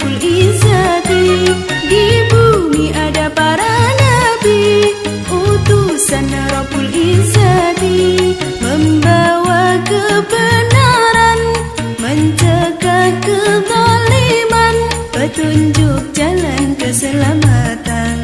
Rabbul Izzati. Di bumi ada para nabi, utusan Rabbul Izzati, membawa kebenaran, mencegah kezaliman, petunjuk jalan keselamatan.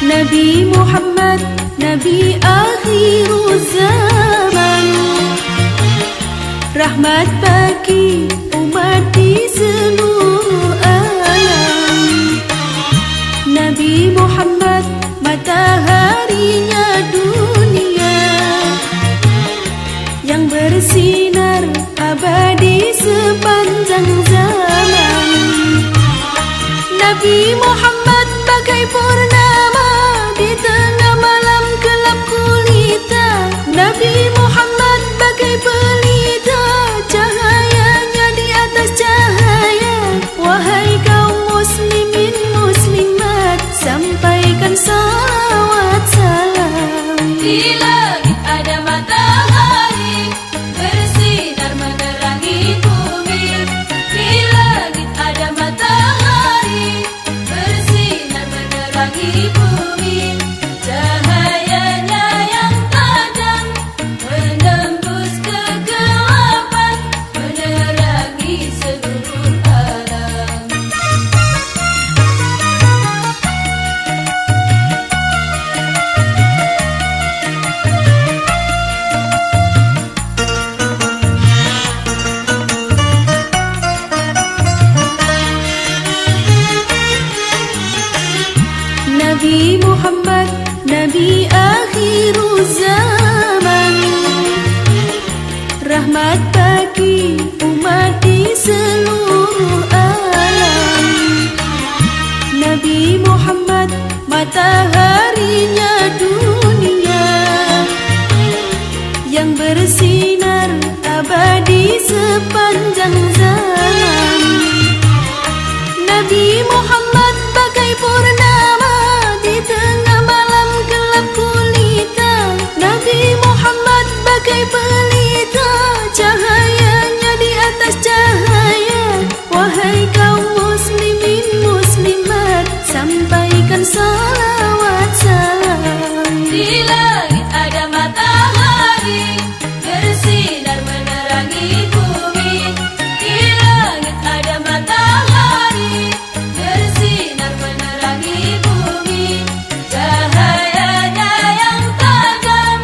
Nabi Muhammad, Nabi akhirul zaman, rahmat bagi umat di seluruh alam. Nabi Muhammad, mataharinya dunia, yang bersinar abadi sepanjang zaman. Nabi Muhammad bagai purnama di tengah malam gelap gulita. Nabi Muhammad bagai pelita, cahayanya di atas cahaya. Wahai kaum muslimin muslimat, sampaikan salawat salam. Di langit ada matahari, bersinar menerangi bumi. Di langit ada matahari, bersinar menerangi bumi. Cahayanya yang tajam, menembus kegelapan, menerangi seluruh alam. Nabi Muhammad, Nabi akhirul zaman, rahmat bagi umat di seluruh alam. Nabi Muhammad, mataharinya dunia, yang bersinar abadi sepanjang zaman. Nabi Muhammad bagai purnama di tengah malam gelap gulita. Nabi Muhammad bagai pelita, cahayanya di atas cahaya. Wahai kaum muslimin muslimat, sampaikan salawat salam. Di langit ada matahari, bersinar menerangi bumi. Di langit ada matahari, bersinar menerangi bumi. Cahayanya yang tajam,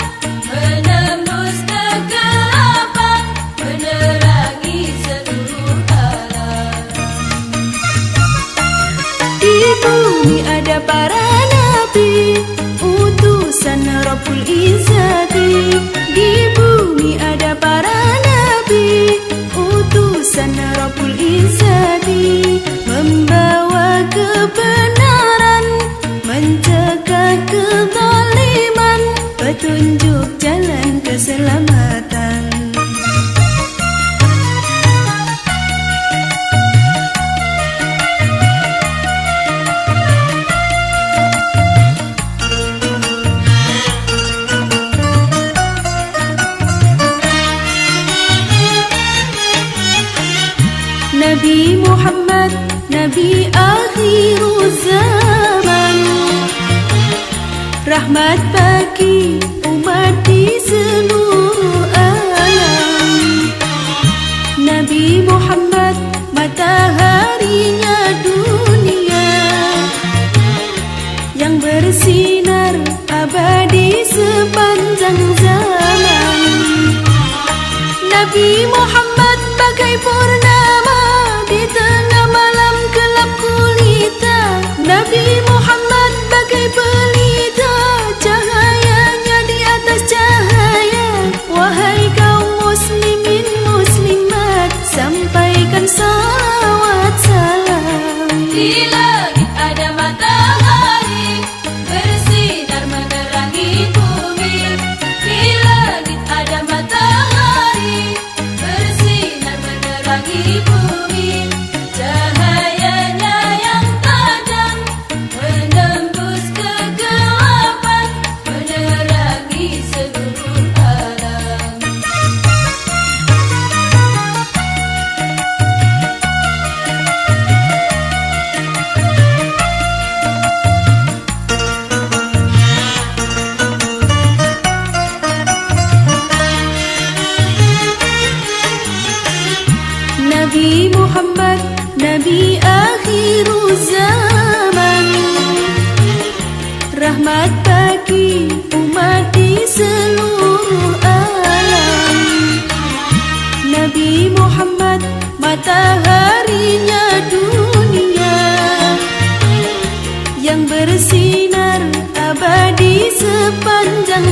menembus kegelapan, menerangi seluruh alam. Di bumi ada para nabi, utusan Rabbul Izzati. Di bumi ada para nabi, utusan Rabbul Izzati, membawa kebenaran, mencegah kezaliman, petunjuk jalan keselamatan. Nabi Muhammad, Nabi akhirul zaman, rahmat bagi umat di seluruh alam. Nabi Muhammad, mataharinya dunia, yang bersinar abadi sepanjang zaman. Nabi Muhammad bagai purnama di tengah malam gelap gulita. Nabi Muhammad bagai pelita, cahayanya di atas cahaya. Wahai kaum muslimin muslimat, sampaikan salawat salam. Di langit ada matahari, bersinar menerangi bumi. Cahayanya yang tajam menembus kegelapan, menerangi seluruh alam. Nabi Muhammad, Nabi akhirul zaman, rahmat bagi umat di seluruh alam. Nabi Muhammad, mataharinya dunia, yang bersinar abadi sepanjang